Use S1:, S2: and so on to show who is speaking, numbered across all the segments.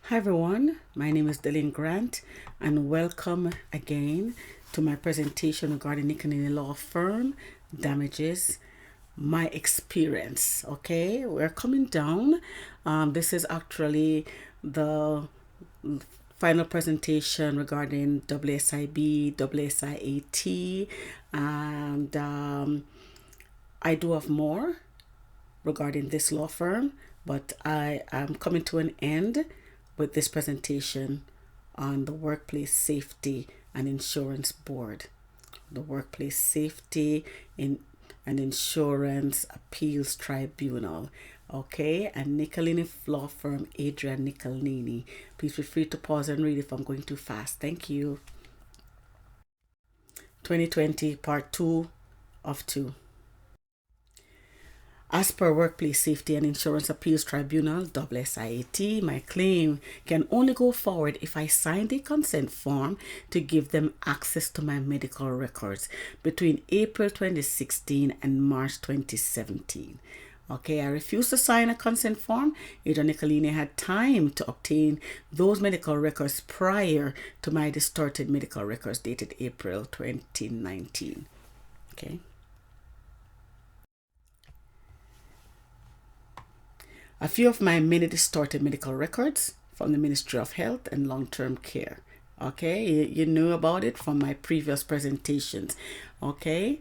S1: Hi everyone, my name is Dylan Grant and welcome again to my presentation regarding Nicolini Law Firm damages, my experience. Okay, we're coming down. This is actually the final presentation regarding WSIB, WSIAT, and I do have more regarding this law firm, but I am coming to an end with this presentation on the Workplace Safety and Insurance Board, the Workplace Safety and Insurance Appeals Tribunal. Okay, and Nicolini law firm, Adrian Nicolini. Please feel free to pause and read if I'm going too fast. Thank you. 2020, part 2 of 2. As per Workplace Safety and Insurance Appeals Tribunal, WSIAT, my claim can only go forward if I signed a consent form to give them access to my medical records between April 2016 and March 2017. Okay, I refused to sign a consent form. Adrian Nicolini had time to obtain those medical records prior to my distorted medical records dated April 2019. Okay. A few of my many distorted medical records from the Ministry of Health and Long-Term Care. Okay, you knew about it from my previous presentations. Okay,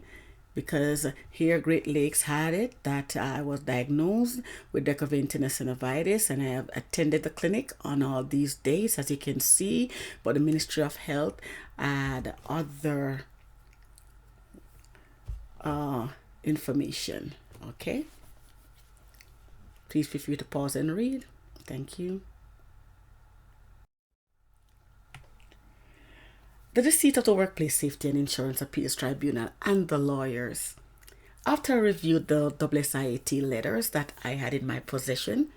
S1: because here Great Lakes had it that I was diagnosed with decovintous synovitis, and I have attended the clinic on all these days, as you can see. But the Ministry of Health had other information. Okay. Please feel free to pause and read. Thank you. The receipt of the Workplace Safety and Insurance Appeals Tribunal and the lawyers. After I reviewed the WSIAT letters that I had in my possession,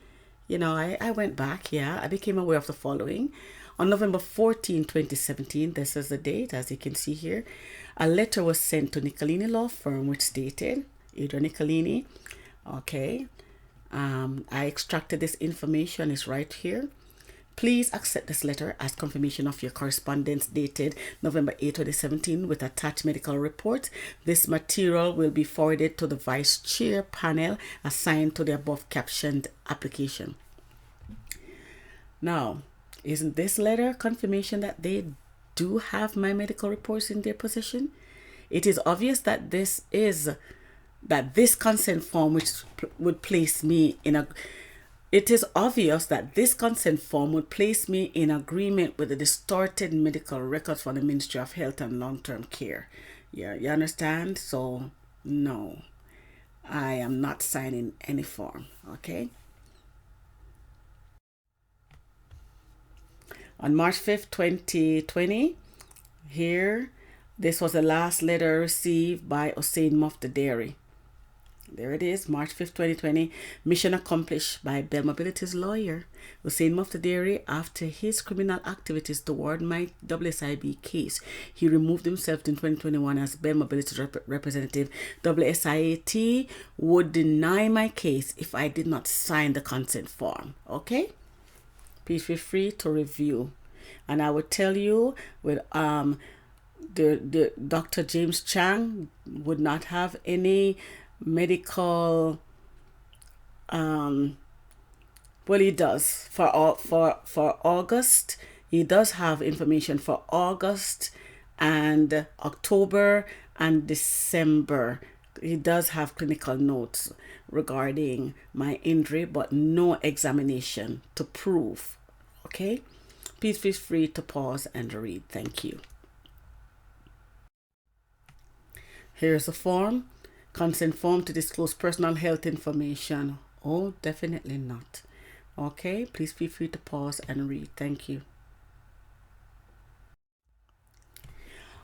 S1: I went back, I became aware of the following. On November 14, 2017, this is the date, as you can see here, a letter was sent to Nicolini Law Firm which stated, Adrian Nicolini, okay, I extracted this information, is right here. Please accept this letter as confirmation of your correspondence dated November 8, 2017 with attached medical report. This material will be forwarded to the Vice Chair panel assigned to the above captioned application. Now, isn't this letter confirmation that they do have my medical reports in their possession? It is obvious that this consent form would place me in agreement with the distorted medical records from the Ministry of Health and Long-Term Care. Yeah, you understand? So, no, I am not signing any form, okay? On March 5th, 2020, here, this was the last letter received by Hussein Muftaderi. There it is, March 5th, 2020. Mission accomplished by Bell Mobility's lawyer, Hussein Muftaderi, after his criminal activities toward my WSIB case. He removed himself in 2021 as Bell Mobility's representative. WSIAT would deny my case if I did not sign the consent form. Okay? Please feel free to review. And I will tell you with the Dr. James Chang would not have any medical he does for August. He does have information for August and October and December. He does have clinical notes regarding my injury, but no examination to prove. Okay, please feel free to pause and read. Thank you. Here's the form. Consent form to disclose personal health information. Oh, definitely not. Okay, please feel free to pause and read. Thank you.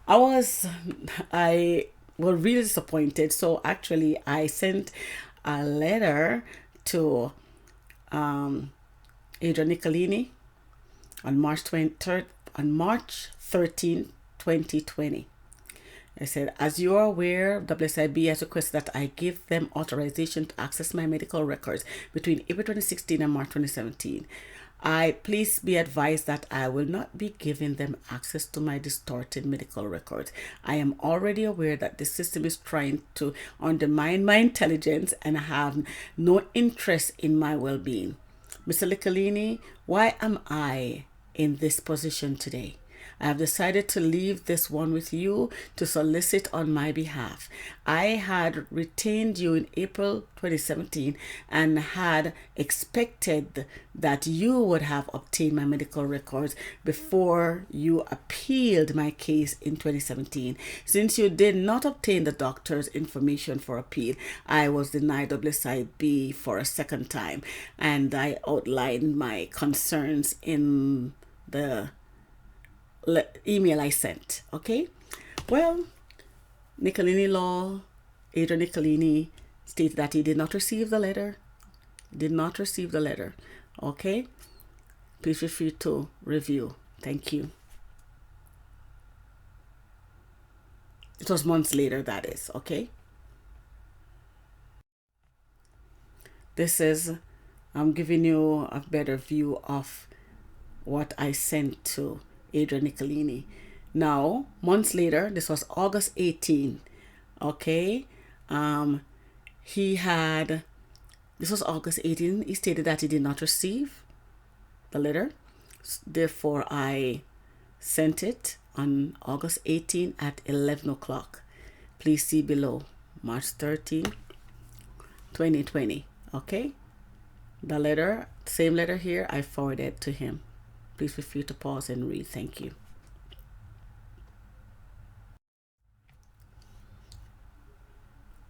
S1: I was really disappointed. So actually, I sent a letter to Adrian Nicolini on March 13, 2020. I said, as you are aware, WSIB has requested that I give them authorization to access my medical records between April 2016 and March 2017. Please be advised that I will not be giving them access to my distorted medical records. I am already aware that the system is trying to undermine my intelligence and have no interest in my well-being. Mr. Nicolini, why am I in this position today? I have decided to leave this one with you to solicit on my behalf. I had retained you in April 2017 and had expected that you would have obtained my medical records before you appealed my case in 2017. Since you did not obtain the doctor's information for appeal, I was denied Wsib for a second time, and I outlined my concerns in the email I sent. Okay, well, Nicolini Law, Adrian Nicolini stated that he did not receive the letter. Okay, please feel free to review. Thank you. It was months later, that is. Okay, this is, I'm giving you a better view of what I sent to Adrian Nicolini. Now, months later, this was August 18. Okay, this was August 18. He stated that he did not receive the letter. Therefore, I sent it on August 18 at 11 o'clock. Please see below, March 13, 2020. Okay, the letter, same letter here, I forwarded to him. Please feel free to pause and read. Thank you.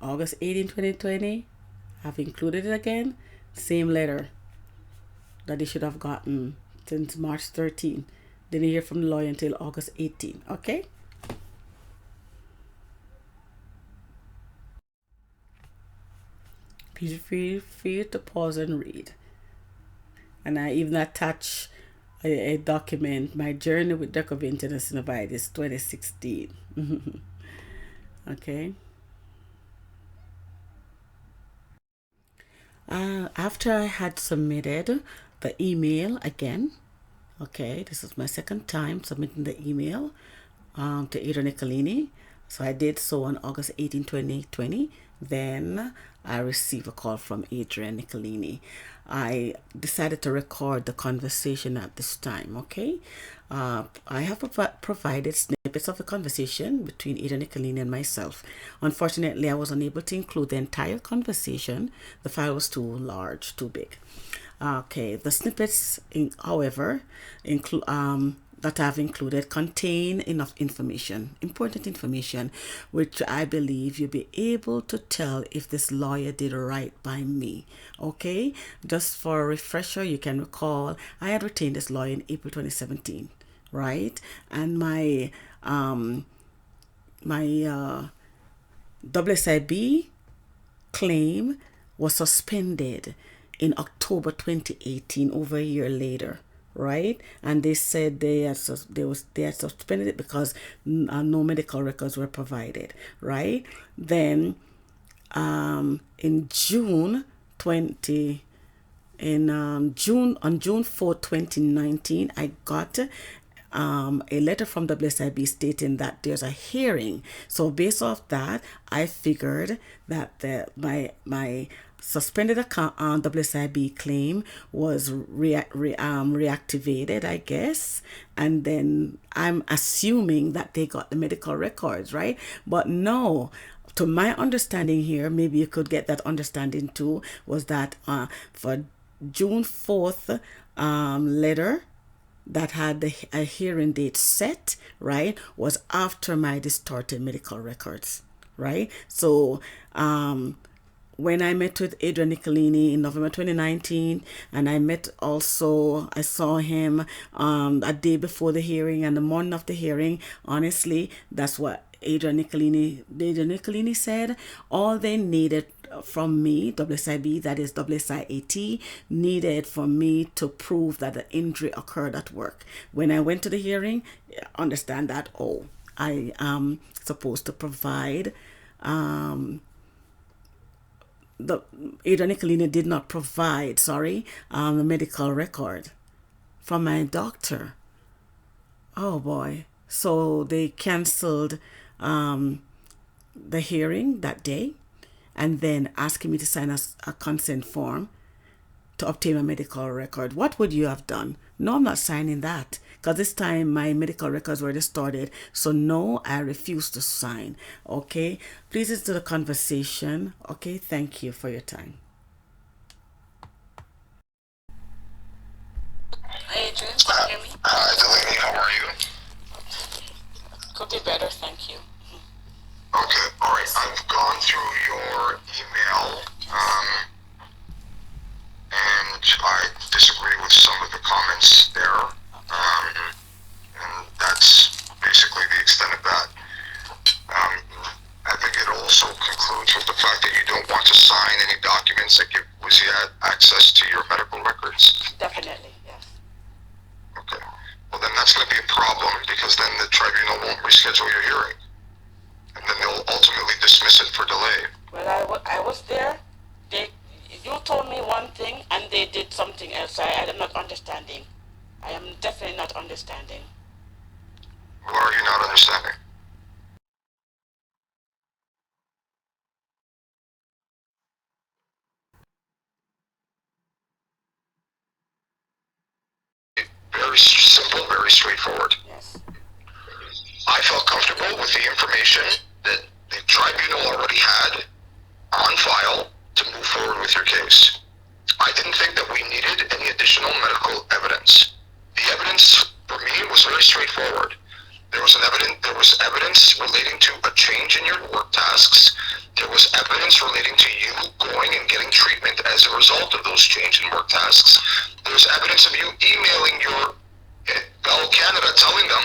S1: August 18, 2020. I've included it again. Same letter that he should have gotten since March 13. Didn't hear from the lawyer until August 18. Okay? Please feel free to pause and read. And I even attach a document, my journey with Deco International Virus 2016. Okay. After I had submitted the email again, okay, this is my second time submitting the email to Adrian Nicolini. So I did so on August 18, 2020. Then I received a call from Adrian Nicolini. I decided to record the conversation at this time, okay? I have provided snippets of the conversation between Adrian Nicolini and myself. Unfortunately, I was unable to include the entire conversation. The file was too large, too big. Okay, the snippets, however, include that I've included contain enough information, important information, which I believe you'll be able to tell if this lawyer did right by me. Okay, just for a refresher, you can recall I had retained this lawyer in April 2017, right? And my WSIB claim was suspended in October 2018, over a year later, right? And they said they had suspended it because no medical records were provided, right? Then in June 4, 2019, I got a letter from WSIB stating that there's a hearing. So based off that, I figured that my suspended account on WSIB claim was reactivated, I guess, and then I'm assuming that they got the medical records, right? But no, to my understanding here, maybe you could get that understanding too, was that for June 4th letter that had a hearing date set, right, was after my distorted medical records, right? So when I met with Adrian Nicolini in November 2019, and I saw him a day before the hearing and the morning of the hearing. Honestly, that's what Adrian Nicolini said. All they needed from me, WSIB, that is WSIAT, needed for me to prove that the injury occurred at work. When I went to the hearing, understand that, I am supposed to provide the Adrian Nicolini did not provide, the medical record, from my doctor. Oh boy. So they canceled the hearing that day and then asking me to sign a consent form to obtain a medical record. What would you have done? No, I'm not signing that because this time my medical records were distorted. So no, I refuse to sign. Okay, please listen to the conversation. Okay, thank you for your time. Hi, Adrian. Can you hear me?
S2: Hi, Delaney. How are you?
S1: Could be better, thank you.
S2: Okay, all right. I've gone through your email, and I disagree with some of the comments there, and that's basically the extent of that. I think it also concludes with the fact that you don't want to sign any documents that give Wsib access to your medical records.
S1: Definitely, yes.
S2: Okay. Well, then that's going to be a problem because then the tribunal won't reschedule your hearing. And then they'll ultimately dismiss it for delay.
S1: Well, I was there. You told me one thing and they did something else. I am not understanding. I am definitely not understanding.
S2: What are you not understanding? Very simple, very straightforward.
S1: Yes.
S2: I felt comfortable with the information that the tribunal already had on file to move forward with your case. I didn't think that we needed any additional medical evidence. The evidence for me was very straightforward. There was evidence relating to a change in your work tasks. There was evidence relating to you going and getting treatment as a result of those change in work tasks. There's evidence of you emailing your fellow Canada telling them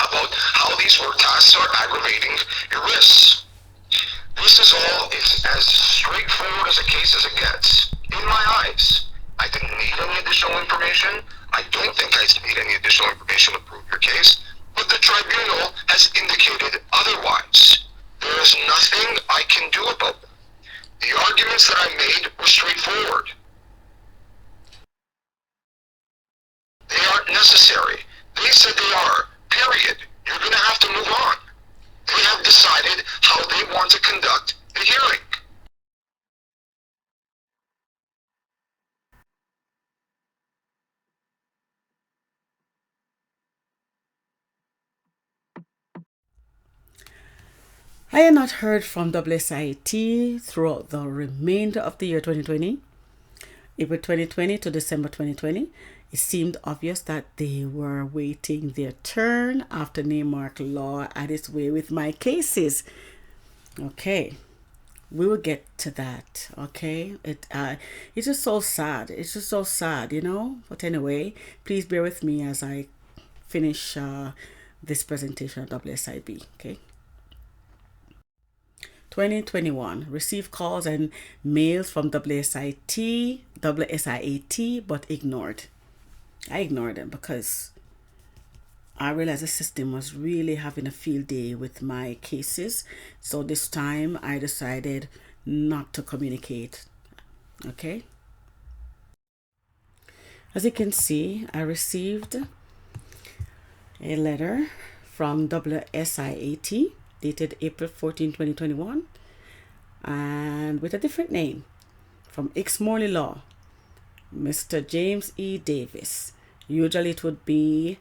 S2: about how these work tasks are aggravating your risks. This is as straightforward as a case as it gets. In my eyes, I didn't need any additional information. I don't think I need any additional information to prove your case, but the tribunal has indicated otherwise. There is nothing I can do about them. The arguments that I made were straightforward. They aren't necessary. They said they are. Period. You're going to have to move on. They have decided how they want to conduct the hearing.
S1: I have not heard from WSIT throughout the remainder of the year 2020. April 2020 to December 2020, it seemed obvious that they were waiting their turn after Name-Mark law had its way with my cases. Okay, we will get to that. Okay, it's just so sad. It's just so sad, you know. But anyway, please bear with me as I finish this presentation of WSIB. Okay. 2021, received calls and mails from WSIT, but ignored. I ignored them because I realized the system was really having a field day with my cases. So this time I decided not to communicate. Okay. As you can see, I received a letter from WSIAT dated April 14, 2021, and with a different name from Morley Law, Mr. James E. Davis. Usually it would be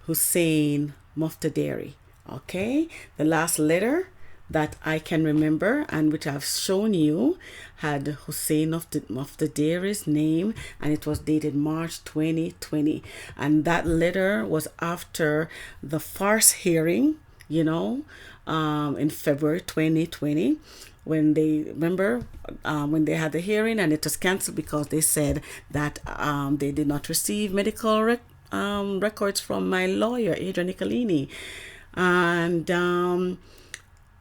S1: Hussein Muftaderi. Okay, the last letter that I can remember and which I've shown you had Hussein Muftaderi's name, and it was dated March 2020. And that letter was after the first hearing, you know, in February 2020, when they remember when they had the hearing and it was canceled because they said that they did not receive medical records from my lawyer, Adrian Nicolini. And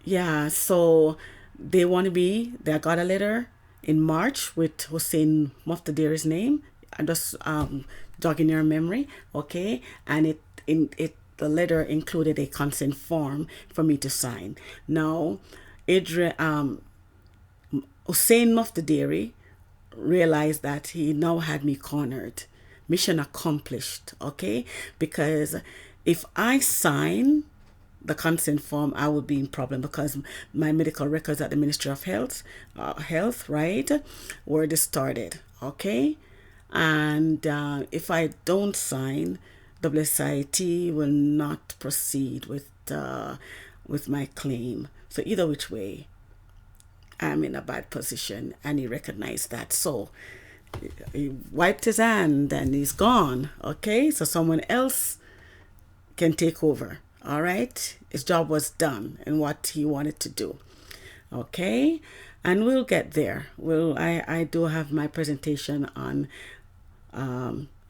S1: yeah, so they got a letter in March with Hussein Muftaderi's name. I just jogging your memory, okay? And the letter included a consent form for me to sign. Now, Hussein Muftaderi realized that he now had me cornered mission accomplished, okay? Because if I sign the consent form, I would be in problem because my medical records at the Ministry of Health, right, were distorted, okay? And if I don't sign, WSIT will not proceed with my claim. So either which way, I'm in a bad position, and he recognized that. So he wiped his hand and he's gone. Okay, so someone else can take over. All right, his job was done and what he wanted to do. Okay, and we'll get there. I do have my presentation on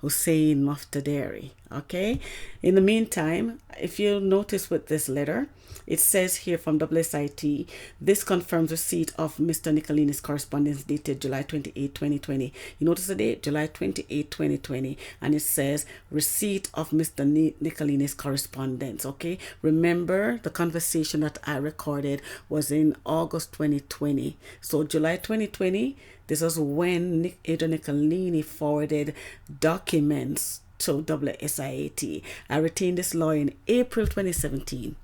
S1: Hussein Muftaderi. Okay, in the meantime, if you'll notice with this letter, it says here from WSIT, this confirms receipt of Mr. Nicolini's correspondence dated July 28, 2020. You notice the date, July 28, 2020, and it says receipt of Mr. Nicolini's correspondence. Okay, remember the conversation that I recorded was in August 2020. So July 2020, this was when Adrian Nicolini forwarded documents to WSIAT. I retained this lawyer in April 2017,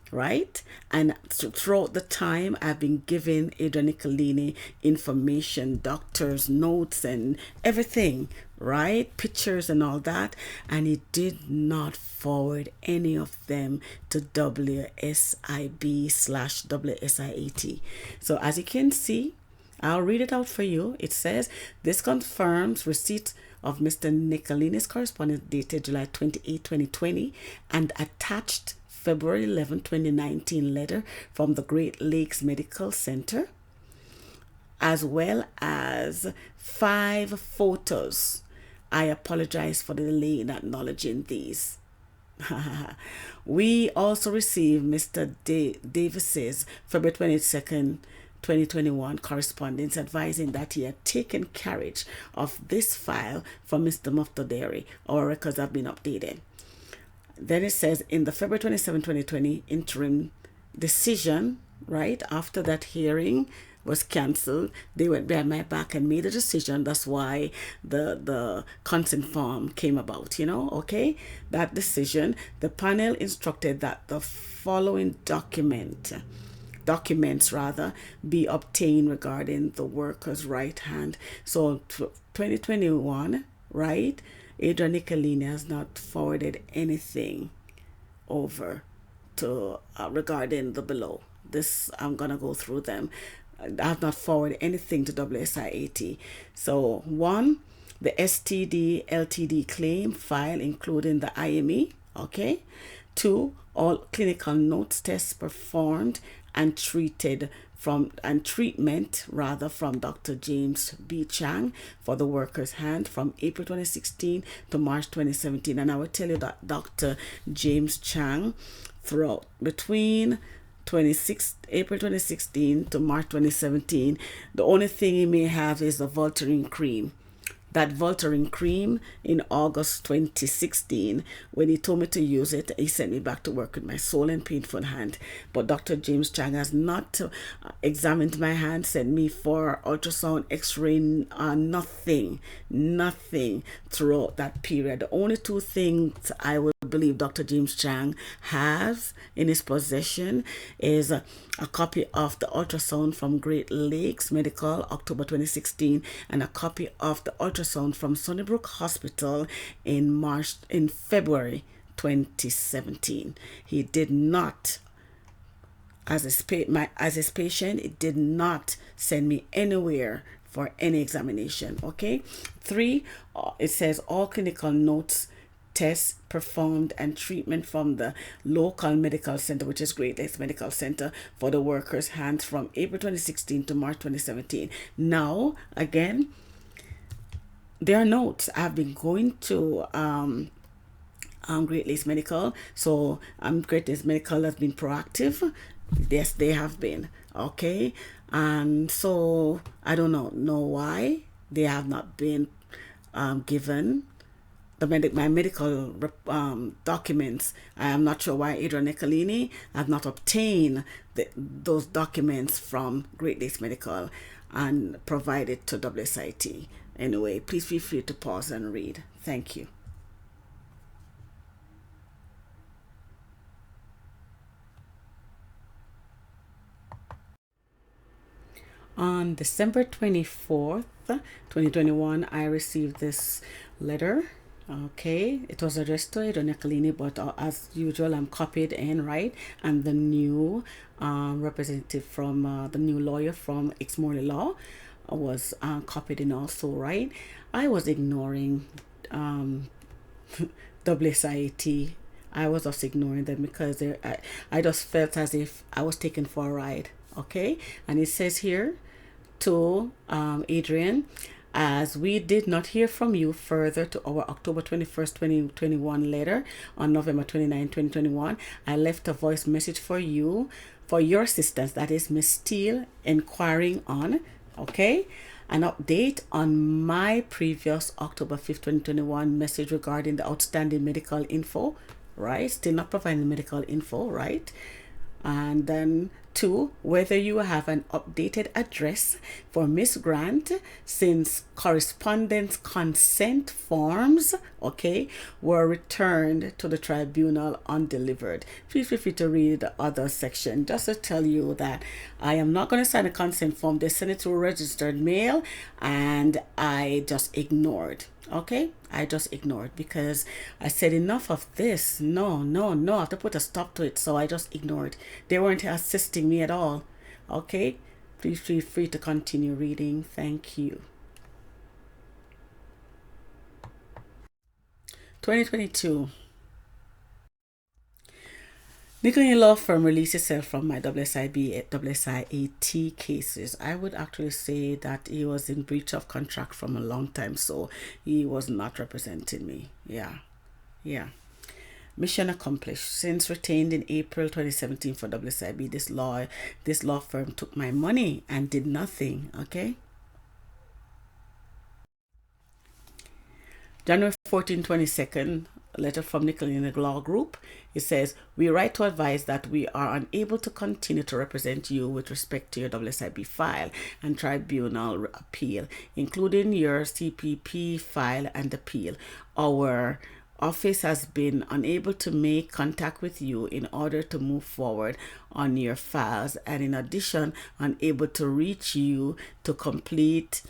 S1: right? And throughout the time, I've been giving Adrian Nicolini information, doctors' notes and everything, right? Pictures and all that. And he did not forward any of them to WSIB/WSIAT. So as you can see, I'll read it out for you. It says, this confirms receipt of Mr. Nicolini's correspondence dated July 28, 2020 and attached February 11, 2019 letter from the Great Lakes Medical Center, as well as 5 photos. I apologize for the delay in acknowledging these. We also received Mr. Davis's February 22nd, 2021 correspondence advising that he had taken carriage of this file from Mr. Muftaderi. Our records have been updated. Then it says in the February 27, 2020 interim decision, right after that hearing was cancelled, they went behind my back and made a decision. That's why the consent form came about, okay? That decision, the panel instructed that the following documents be obtained regarding the worker's right hand. So 2021, right? Adrian Nicolini has not forwarded anything over to regarding the below. This, I'm gonna go through them. I have not forwarded anything to WSIAT. So 1, the STD LTD claim file including the IME, okay? 2, all clinical notes tests performed and treatment from Dr. James B. Chang for the worker's hand from April 2016 to March 2017. And I will tell you that Dr. James Chang, throughout between April 2016 to March 2017, the only thing he may have is the Voltaren cream. That Voltaren cream in August 2016, when he told me to use it, he sent me back to work with my sore and painful hand. But Dr. James Chang has not examined my hand, sent me for ultrasound, x-ray, nothing throughout that period. The only 2 things I would believe Dr. James Chang has in his possession is a copy of the ultrasound from Great Lakes Medical, October 2016, and a copy of the ultrasound from Sunnybrook Hospital in February 2017. He did not, as his patient, it did not send me anywhere for any examination. Okay. 3, it says all clinical notes, tests performed and treatment from the local medical center, which is Great Lakes Medical Center, for the worker's hands from April 2016 to March 2017. Now, again, there are notes. I've been going to Great Lakes Medical. So Great Lakes Medical has been proactive. Yes, they have been. Okay. And so I don't know why they have not been given my medical documents. I am not sure why Adrian Nicolini have not obtained those documents from Great Lakes Medical. and provide it to WSIT. Anyway, please feel free to pause and read. Thank you. On December 24th, 2021, I received this letter. Okay, it was addressed to Adrian Nicolini, but as usual, I'm copied in, right? And the new representative from the new lawyer from Exmorley Law was copied in also, right? I was ignoring WSIT. I was just ignoring them because I just felt as if I was taken for a ride. Okay, and it says here to Adrian, as we did not hear from you further to our October 21st, 2021 letter on November 29, 2021, I left a voice message for you, for your assistance, that is Miss Steele, inquiring on, okay, an update on my previous October 5th, 2021 message regarding the outstanding medical info, right? Still not providing medical info, right? And then 2, whether you have an updated address for Miss Grant, since correspondence consent forms, okay, were returned to the tribunal undelivered. Please feel free to read the other section. Just to tell you that I am not going to sign a consent form. They sent it through registered mail and I just ignored. Okay, I just ignored because I said enough of this. No, I have to put a stop to it. So I just ignored. They weren't assisting me at all. Okay, please feel free to continue reading. Thank you. 2022. Nicolini Law Firm released itself from my WSIB, WSIAT cases. I would actually say that he was in breach of contract from a long time, so he was not representing me. Yeah. Mission accomplished. Since retained in April 2017 for WSIB, this law firm took my money and did nothing. Okay. January 14, 22nd, letter from Nicolini Law Group. It says, we write to advise that we are unable to continue to represent you with respect to your WSIB file and tribunal appeal, including your CPP file and appeal. Our office has been unable to make contact with you in order to move forward on your files, and in addition, unable to reach you to complete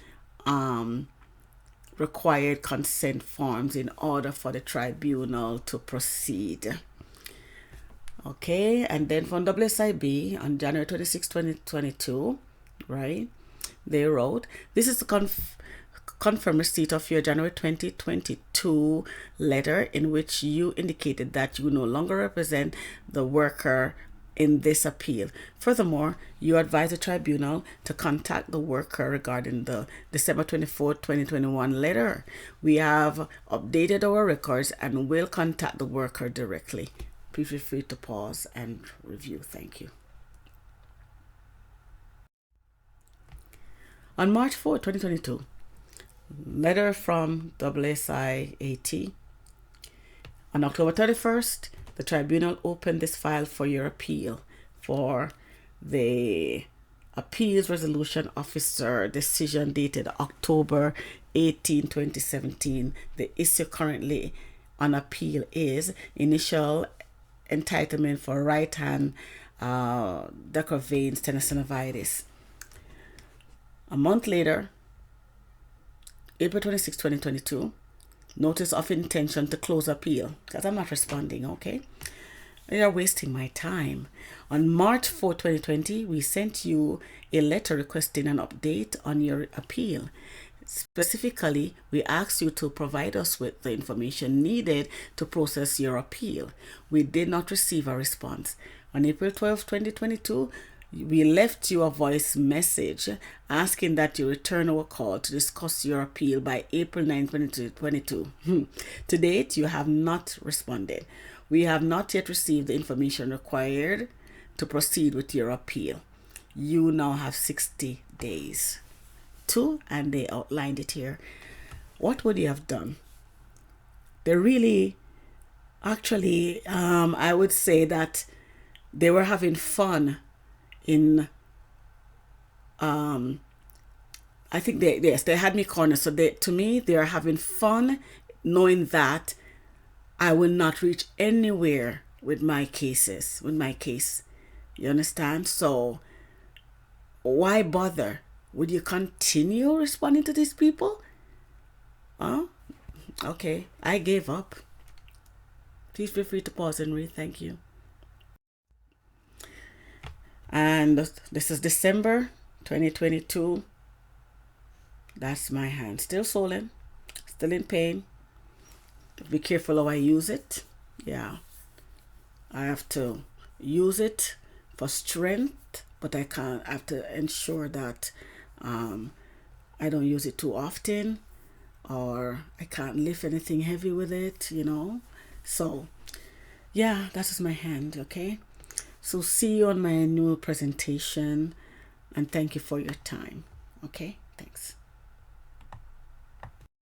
S1: required consent forms in order for the tribunal to proceed. Okay, and then from WSIB on January 26, 2022, right, they wrote, this is the confirm receipt of your January 2022 letter in which you indicated that you no longer represent the worker in this appeal. Furthermore, you advise the tribunal to contact the worker regarding the December 24, 2021 letter. We have updated our records and will contact the worker directly. Please feel free to pause and review. Thank you. On March 4, 2022, letter from WSIAT. On October 31st, the tribunal opened this file for your appeal for the Appeals Resolution Officer decision dated October 18, 2017. The issue currently on appeal is initial entitlement for right-hand Decker veins tenosynovitis. A month later, April 26, 2022, notice of intention to close appeal, because I'm not responding, okay? You're wasting my time. On March 4, 2020, we sent you a letter requesting an update on your appeal. Specifically, we asked you to provide us with the information needed to process your appeal. We did not receive a response. On April 12, 2022, we left you a voice message asking that you return our call to discuss your appeal by April 9, 2022. To date, you have not responded. We have not yet received the information required to proceed with your appeal. You now have 60 days to, and they outlined it here. What would you have done? They really, actually, I would say that they were having fun in I think they had me cornered. So to me, they are having fun, knowing that I will not reach anywhere with my cases, with my case. You understand? So why bother? Would you continue responding to these people? Huh? Okay, I gave up. Please feel free to pause and read. Thank you. And this is December 2022. That's my hand. Still swollen, still in pain. Be careful how I use it. Yeah, I have to use it for strength, but I have to ensure that I don't use it too often, or I can't lift anything heavy with it, So, yeah, that is my hand, okay? So, see you on my annual presentation, and thank you for your time, okay? Thanks.